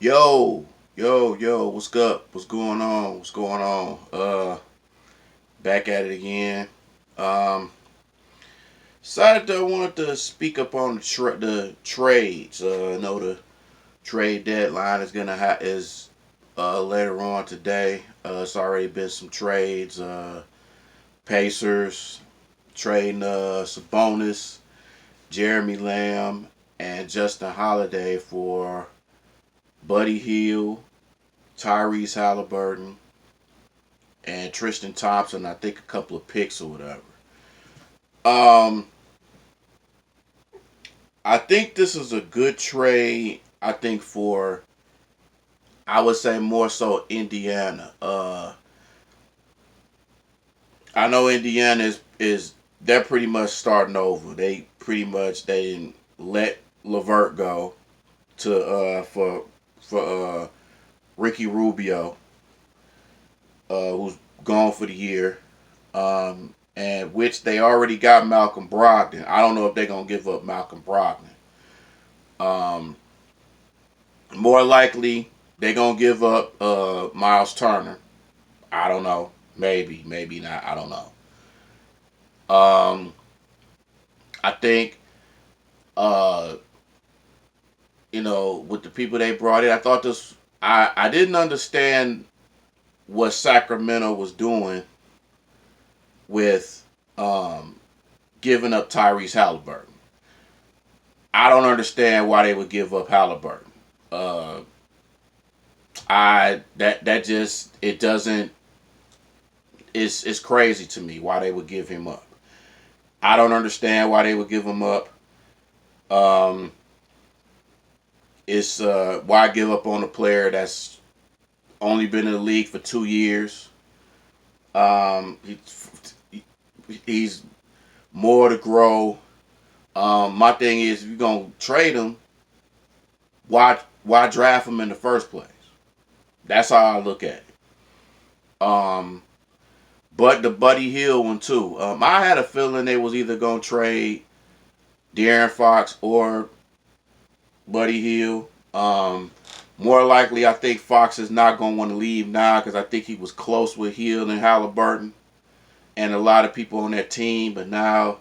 Yo, yo, what's up? What's going on? What's going on? Back at it again. Um, Decided I wanted to speak up on the trades. I know the trade deadline is later on today. It's already been some trades. Pacers trading Sabonis, Jeremy Lamb, and Justin Holiday for Buddy Hield, Tyrese Halliburton, and Tristan Thompson. I think a couple of picks or whatever. Um, I think this is a good trade. I think for I would say more so Indiana. I know Indiana is they're pretty much starting over. They didn't let Levert go to for Ricky Rubio, who's gone for the year. And which they already got Malcolm Brogdon. I don't know if they're gonna give up Malcolm Brogdon. Um, More likely they're gonna give up Miles Turner. I don't know. Maybe, maybe not. I don't know. Um, I think uh, with the people they brought in, I thought this. I didn't understand what Sacramento was doing with giving up Tyrese Halliburton. I don't understand why they would give up Halliburton. Uh, I that just it doesn't. It's crazy to me why they would give him up. I don't understand why they would give him up. Um, it's why give up on a player that's only been in the league for 2 years. Um, he's more to grow. My thing is, if you're gonna trade him, why draft him in the first place? That's how I look at it. But the Buddy Hield one too. I had a feeling they was either gonna trade De'Aaron Fox or Buddy Hield. More likely, I think Fox is not gonna want to leave now because I think he was close with Hield and Halliburton and a lot of people on that team. But now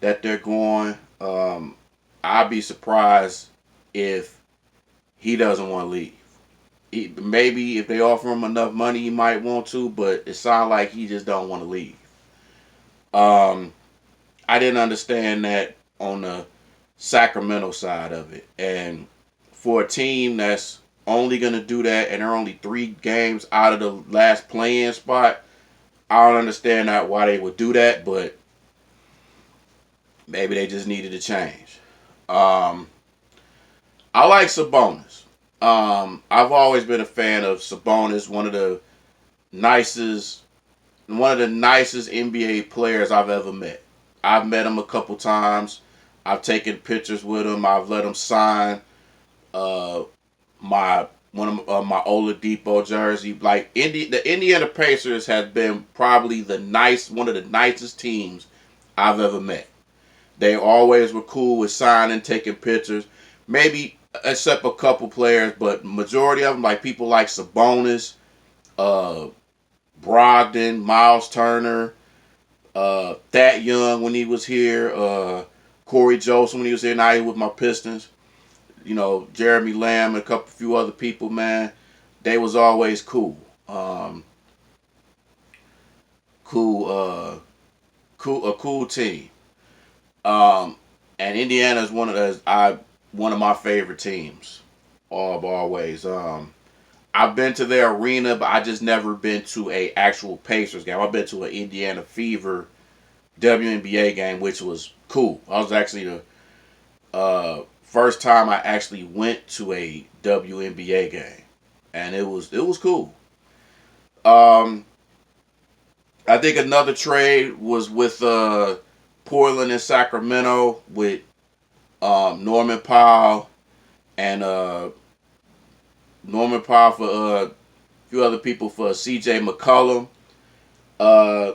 that they're going, I'd be surprised if he doesn't want to leave. Maybe if they offer him enough money, he might want to, but it sounds like he just don't want to leave. Um, I didn't understand that on the Sacramento side of it, and for a team that's only gonna do that, and they're only 3 games out of the last play-in spot, I don't understand that why they would do that, but maybe they just needed to change. Um, I like Sabonis. I've always been a fan of Sabonis, nicest, one of the nicest NBA players I've ever met. I've met him a couple times. I've taken pictures with him. I've let him sign uh, my one of my Oladipo jersey. Like the Indiana Pacers has been probably one of the nicest teams I've ever met. They always were cool with signing, taking pictures. Maybe except a couple players, but majority of them, like people like Sabonis, uh, Brogdon, Miles Turner, That Young when he was here, Corey Joseph when he was here. Now he with my Pistons. Jeremy Lamb and a couple few other people. Man, they was always cool. Um, cool, a cool team. Um, and Indiana is one of my favorite teams. Always. I've been to their arena, but I just never been to a actual Pacers game. I've been to an Indiana Fever WNBA game, which was cool. I was actually the first time I actually went to a WNBA game, and it was cool. Um, I think another trade was with Portland and Sacramento with Norman Powell and for a few other people for C.J. McCollum. Uh,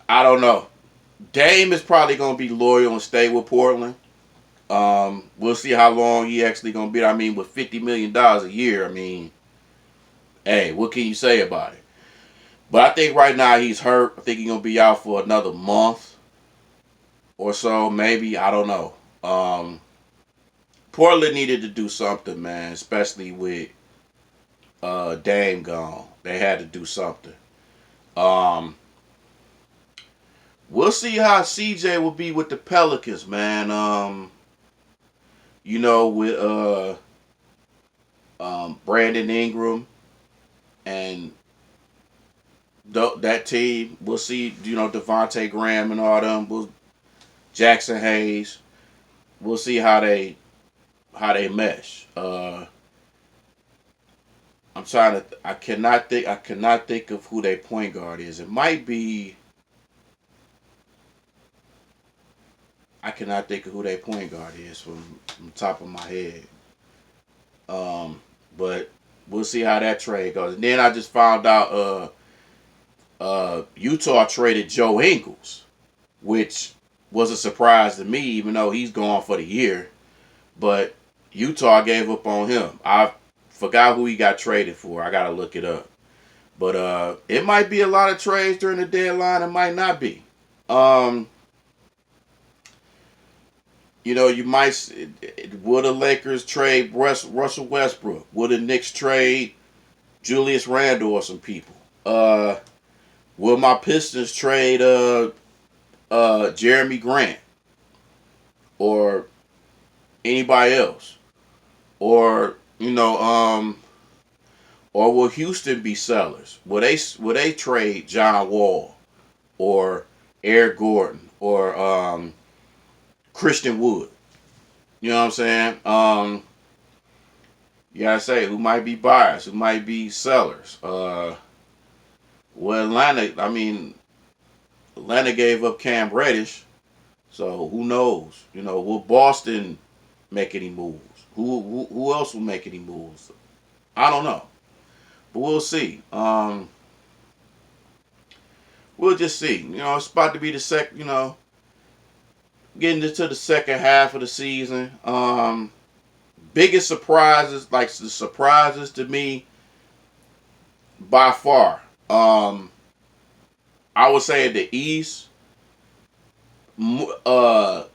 I don't know. Dame is probably going to be loyal and stay with Portland. We'll see how long he actually gonna be. I mean, with $50 million a year, I mean, hey, what can you say about it? But I think right now he's hurt. I think he's gonna be out for another month or so, maybe. I don't know. Um, Portland needed to do something, man, especially with Dame gone. They had to do something. Um, we'll see how CJ will be with the Pelicans, man. With Brandon Ingram and that team. We'll see, Devontae Graham and all them. Jackson Hayes. We'll see how they mesh. I'm trying to. I cannot think. I cannot think of who their point guard is. It might be. I cannot think of who their point guard is from the top of my head. But we'll see how that trade goes. And then I just found out Utah traded Joe Ingles, which was a surprise to me, even though he's gone for the year. But Utah gave up on him. I forgot who he got traded for. I gotta look it up. But it might be a lot of trades during the deadline. It might not be. Um, you might. Will the Lakers trade Russell Westbrook? Will the Knicks trade Julius Randle or some people? Will my Pistons trade Jeremy Grant or anybody else? Or or will Houston be sellers? Will they trade John Wall or Eric Gordon or Christian Wood? You know what I'm saying? You gotta say who might be buyers, who might be sellers. Well, Atlanta gave up Cam Reddish, so who knows? Will Boston make any moves? Who else will make any moves? I don't know, but we'll see. We'll just see. It's about to be the second. Getting into the second half of the season. Biggest surprises, like the surprises to me, by far. I would say the East. The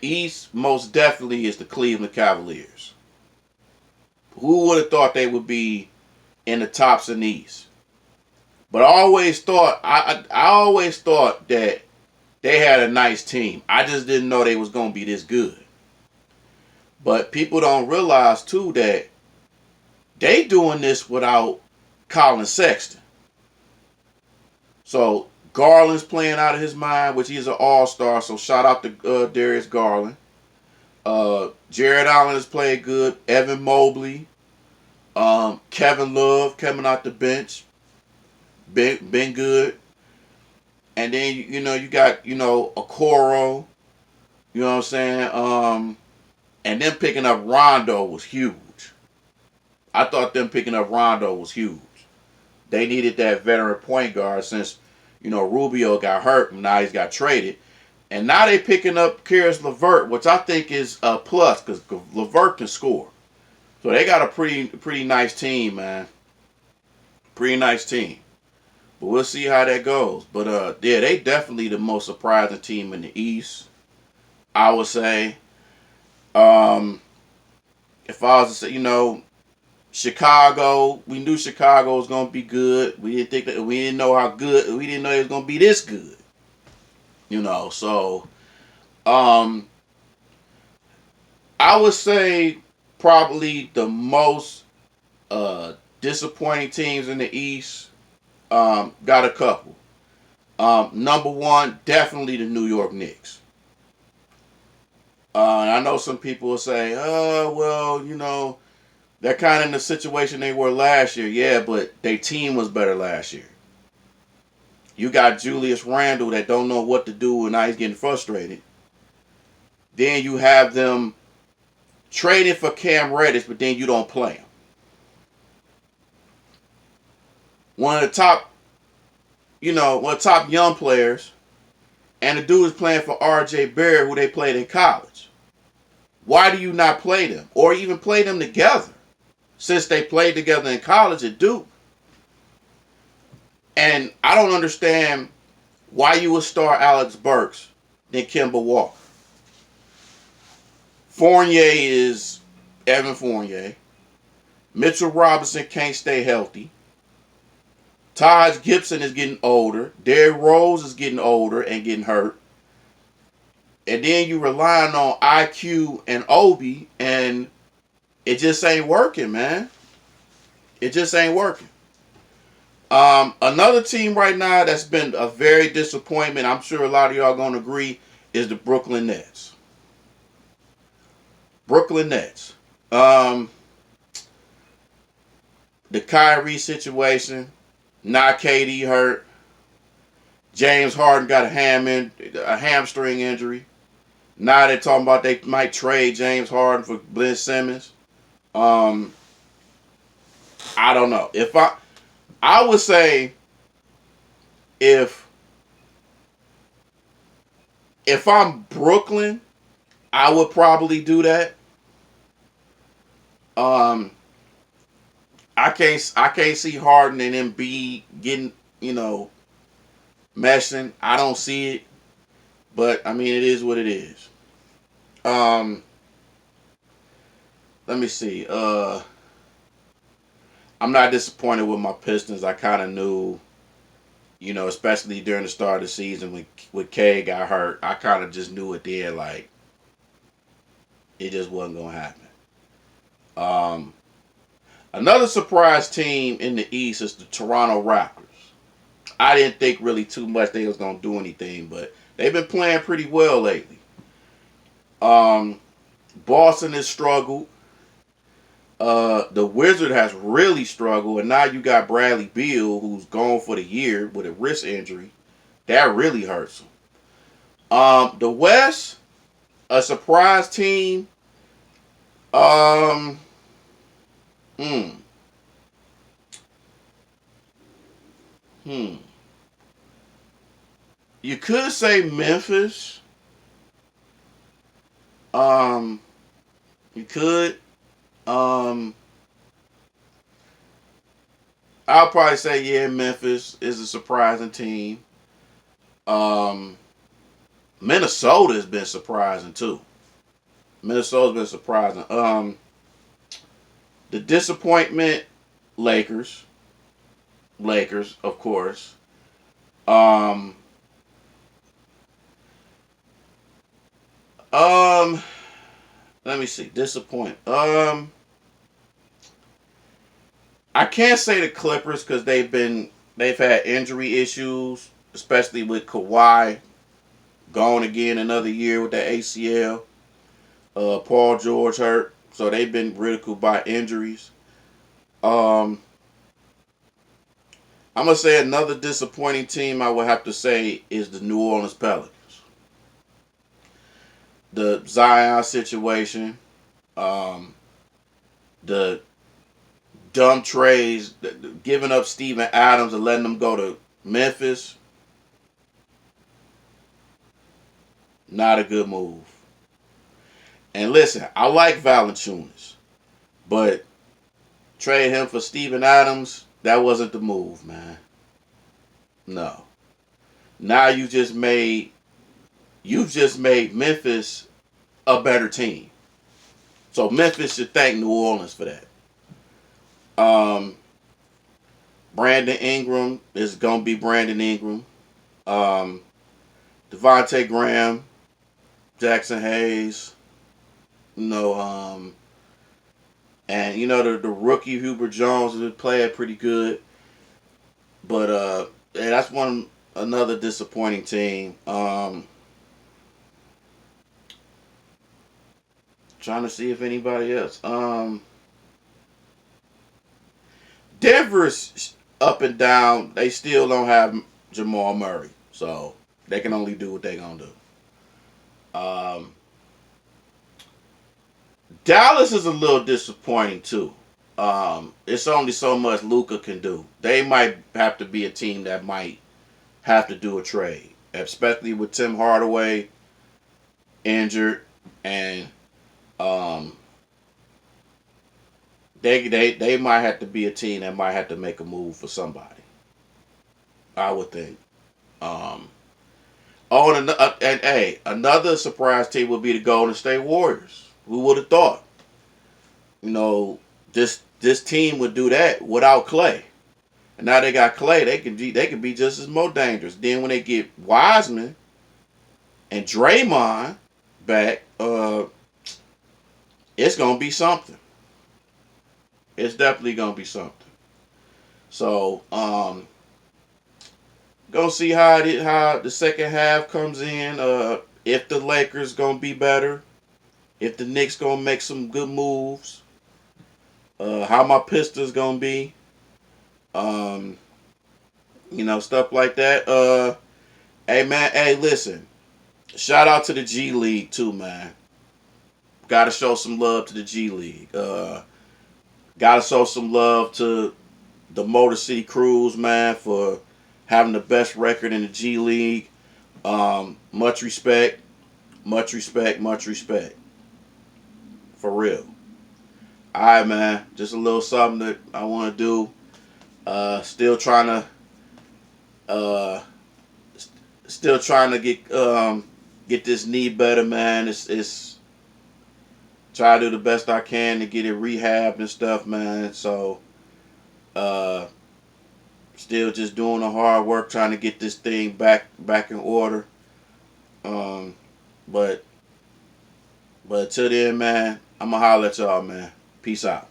East most definitely is the Cleveland Cavaliers. Who would have thought they would be in the tops in the East? But I always thought that they had a nice team. I just didn't know they was gonna be this good. But people don't realize too that they doing this without Colin Sexton. So Garland's playing out of his mind, which he's an all-star. So shout out to Darius Garland. Jared Allen has played good. Evan Mobley, Kevin Love coming out the bench, been good. And then you got Okoro. You know what I'm saying? And them picking up Rondo was huge. I thought them picking up Rondo was huge. They needed that veteran point guard since Rubio got hurt and now he's got traded. And now they picking up Karis LeVert, which I think is a plus because LeVert can score. So they got a pretty nice team, man. Pretty nice team. But we'll see how that goes. But yeah, they definitely the most surprising team in the East, I would say. If I was to say, Chicago, we knew Chicago was gonna be good. We didn't know how good. We didn't know it was gonna be this good. So I would say probably the most disappointing teams in the East. Got a couple. Number one, definitely the New York Knicks. I know some people will say, they're kind of in the situation they were last year. Yeah, but their team was better last year. You got Julius Randle that don't know what to do and now he's getting frustrated. Then you have them trading for Cam Reddish, but then you don't play him. One of the top young players, and the dude is playing for R.J. Barrett, who they played in college. Why do you not play them or even play them together? Since they played together in college at Duke. And I don't understand why you would start Alex Burks than Kemba Walker. Fournier is Evan Fournier. Mitchell Robinson can't stay healthy. Taj Gibson is getting older. Derrick Rose is getting older and getting hurt. And then you relying on IQ and Obi, and it just ain't working, man. It just ain't working. Another team right now that's been a very disappointment, I'm sure a lot of y'all gonna agree, is the Brooklyn Nets. Brooklyn Nets. The Kyrie situation, not KD hurt. James Harden got a hamstring injury. Now they're talking about they might trade James Harden for Ben Simmons. I don't know. I would say if I'm Brooklyn, I would probably do that. I can't see Harden and Embiid getting, messing. I don't see it. But I mean, it is what it is. Let me see. I'm not disappointed with my Pistons. I kind of knew, especially during the start of the season when K got hurt. I kind of just knew it there, like it just wasn't gonna happen. Another surprise team in the East is the Toronto Raptors. I didn't think really too much they was gonna do anything, but they've been playing pretty well lately. Boston has struggled. The Wizard has really struggled, and now you got Bradley Beal, who's gone for the year with a wrist injury. That really hurts him. The West, a surprise team. Hmm. Hmm. You could say Memphis. You could. I'll probably say Memphis is a surprising team. Minnesota has been surprising too. Minnesota's been surprising. The disappointment, Lakers. Lakers, of course. Um, um, Let me see. Disappoint. I can't say the Clippers because they've had injury issues, especially with Kawhi gone again another year with the ACL. Paul George hurt, so they've been ridiculed by injuries. Um, I'm gonna say another disappointing team I would have to say is the New Orleans Pelicans. The Zion situation, the dumb trades, giving up Steven Adams and letting them go to Memphis, not a good move. And listen, I like Valanciunas, but trade him for Steven Adams, that wasn't the move, man. No. Now you've just made Memphis a better team. So Memphis should thank New Orleans for that. Um, Brandon Ingram is gonna be Brandon Ingram. Um, Devontae Graham, Jackson Hayes, you know, and the rookie Hubert Jones is playing pretty good. But yeah, that's another disappointing team. Trying to see if anybody else. Denver's up and down. They still don't have Jamal Murray, so they can only do what they gonna do. Dallas is a little disappointing too. It's only so much Luka can do. They might have to be a team that might have to do a trade, especially with Tim Hardaway injured and Um, they might have to be a team that might have to make a move for somebody. I would think. Um, and hey, another surprise team would be the Golden State Warriors. Who would have thought? You know, this team would do that without Clay. And now they got Clay. They can be just as more dangerous. Then when they get Wiseman and Draymond back, it's gonna be something. It's definitely gonna be something. So, gonna see how the second half comes in. If the Lakers gonna be better, if the Knicks gonna make some good moves, how my Pistons gonna be, um, stuff like that. Hey man, hey listen, shout out to the G League too, man. Got to show some love to the G League. Got to show some love to the Motor City Cruise, man, for having the best record in the G League. Much respect, much respect, much respect. For real. All right, man. Just a little something that I want to do. Still trying to, uh, still trying to get this knee better, man. It's try to do the best I can to get it rehabbed and stuff, man. So, uh, still just doing the hard work trying to get this thing back in order. Um, but but till then, man, I'ma holler at y'all, man. Peace out.